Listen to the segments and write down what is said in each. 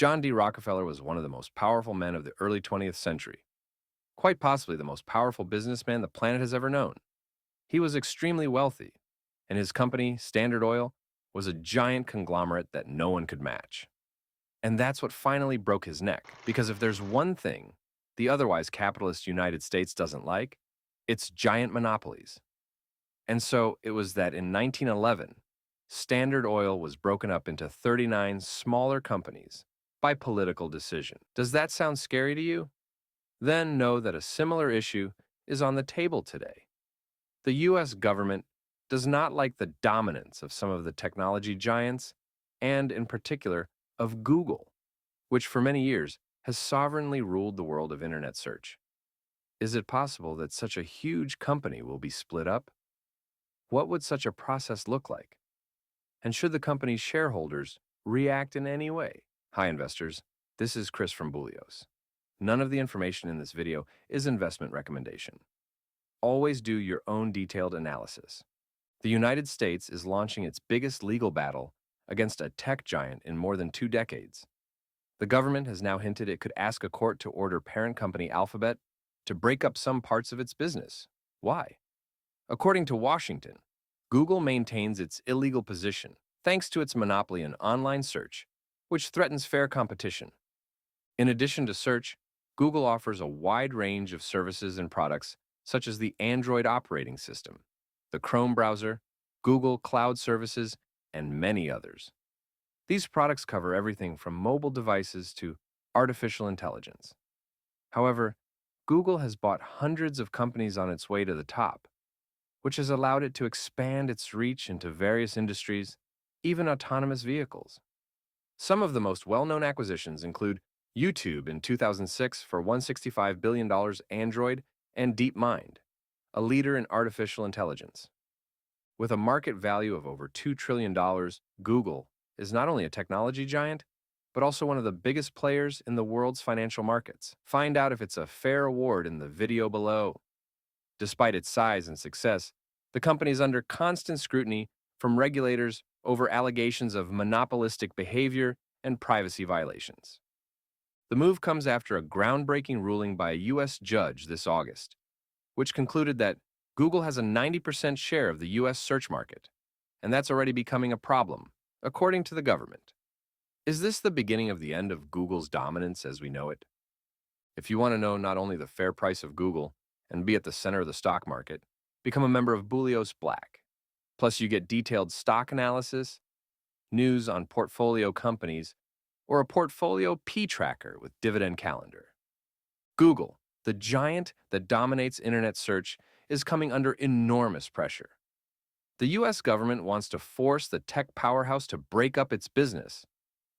John D. Rockefeller was one of the most powerful men of the early 20th century, quite possibly the most powerful businessman the planet has ever known. He was extremely wealthy, and his company, Standard Oil, was a giant conglomerate that no one could match. And that's what finally broke his neck, because if there's one thing the otherwise capitalist United States doesn't like, it's giant monopolies. And so it was that in 1911, Standard Oil was broken up into 39 smaller companies by political decision. Does that sound scary to you? Then know that a similar issue is on the table today. The US government does not like the dominance of some of the technology giants, and in particular of Google, which for many years has sovereignly ruled the world of internet search. Is it possible that such a huge company will be split up? What would such a process look like? And should the company's shareholders react in any way? Hi investors, this is Chris from 𝗕𝗂𝗶𝟐. None of the information in this video is investment recommendation. Always do your own detailed analysis. The United States is launching its biggest legal battle against a tech giant in more than 2 decades. The government has now hinted it could ask a court to order parent company Alphabet to break up some parts of its business. Why? According to Washington, Google maintains its illegal position thanks to its monopoly in online search, which threatens fair competition. In addition to search, Google offers a wide range of services and products such as the Android operating system, the Chrome browser, Google Cloud Services, and many others. These products cover everything from mobile devices to artificial intelligence. However, Google has bought hundreds of companies on its way to the top, which has allowed it to expand its reach into various industries, even autonomous vehicles. Some of the most well-known acquisitions include YouTube in 2006 for $165 billion Android, and DeepMind, a leader in artificial intelligence. With a market value of over $2 trillion, Google is not only a technology giant, but also one of the biggest players in the world's financial markets. Find out if it's a fair award in the video below. Despite its size and success, the company is under constant scrutiny from regulators over allegations of monopolistic behavior and privacy violations. The move comes after a groundbreaking ruling by a U.S. judge this August, which concluded that Google has a 90% share of the U.S. search market, and that's already becoming a problem, according to the government. Is this the beginning of the end of Google's dominance as we know it? If you want to know not only the fair price of Google and be at the center of the stock market, become a member of 𝗕𝗂𝗶𝟐. Plus, you get detailed stock analysis, news on portfolio companies, or a portfolio P tracker with dividend calendar. Google, the giant that dominates internet search, is coming under enormous pressure. The US government wants to force the tech powerhouse to break up its business,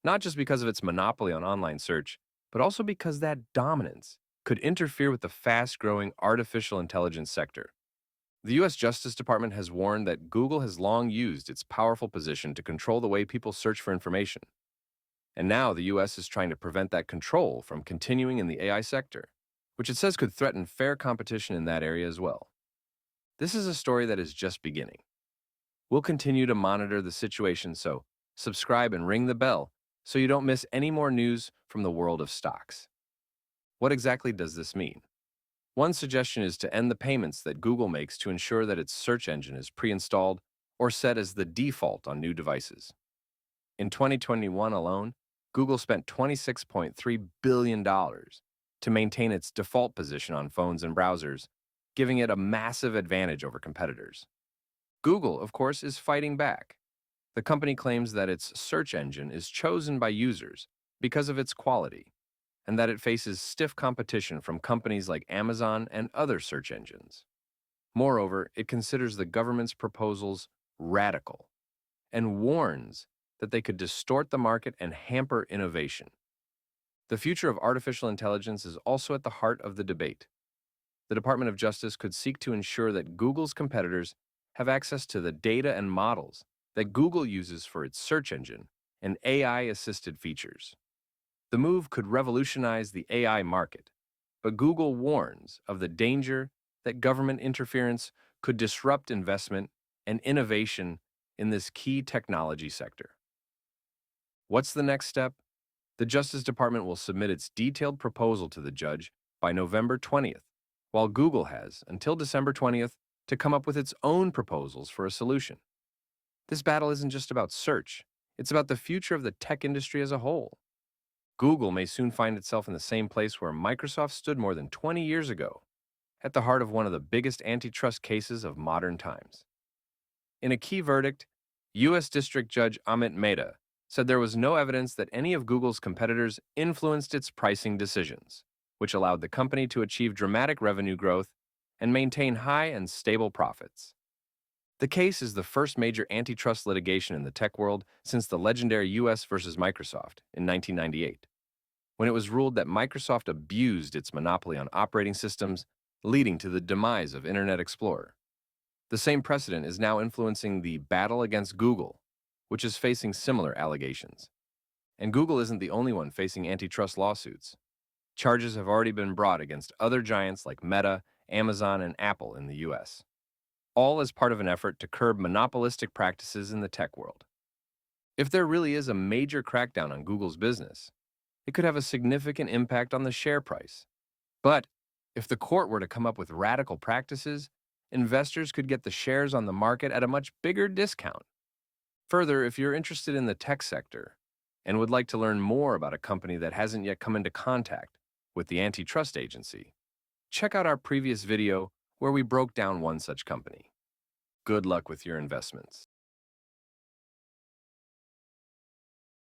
not just because of its monopoly on online search, but also because that dominance could interfere with the fast-growing artificial intelligence sector. The US Justice Department has warned that Google has long used its powerful position to control the way people search for information. And now the US is trying to prevent that control from continuing in the AI sector, which it says could threaten fair competition in that area as well. This is a story that is just beginning. We'll continue to monitor the situation, so subscribe and ring the bell so you don't miss any more news from the world of stocks. What exactly does this mean? One suggestion is to end the payments that Google makes to ensure that its search engine is pre-installed or set as the default on new devices. In 2021 alone, Google spent $26.3 billion to maintain its default position on phones and browsers, giving it a massive advantage over competitors. Google, of course, is fighting back. The company claims that its search engine is chosen by users because of its quality, and that it faces stiff competition from companies like Amazon and other search engines. Moreover, it considers the government's proposals radical and warns that they could distort the market and hamper innovation. The future of artificial intelligence is also at the heart of the debate. The Department of Justice could seek to ensure that Google's competitors have access to the data and models that Google uses for its search engine and AI-assisted features. The move could revolutionize the AI market, but Google warns of the danger that government interference could disrupt investment and innovation in this key technology sector. What's the next step? The Justice Department will submit its detailed proposal to the judge by November 20th, while Google has until December 20th to come up with its own proposals for a solution. This battle isn't just about search, it's about the future of the tech industry as a whole. Google may soon find itself in the same place where Microsoft stood more than 20 years ago, at the heart of one of the biggest antitrust cases of modern times. In a key verdict, U.S. District Judge Amit Mehta said there was no evidence that any of Google's competitors influenced its pricing decisions, which allowed the company to achieve dramatic revenue growth and maintain high and stable profits. The case is the first major antitrust litigation in the tech world since the legendary U.S. versus Microsoft in 1998, when it was ruled that Microsoft abused its monopoly on operating systems, leading to the demise of Internet Explorer. The same precedent is now influencing the battle against Google, which is facing similar allegations. And Google isn't the only one facing antitrust lawsuits. Charges have already been brought against other giants like Meta, Amazon, and Apple in the U.S., all as part of an effort to curb monopolistic practices in the tech world. If there really is a major crackdown on Google's business, it could have a significant impact on the share price. But if the court were to come up with radical practices, investors could get the shares on the market at a much bigger discount. Further, if you're interested in the tech sector and would like to learn more about a company that hasn't yet come into contact with the antitrust agency, check out our previous video where we broke down one such company. Good luck with your investments.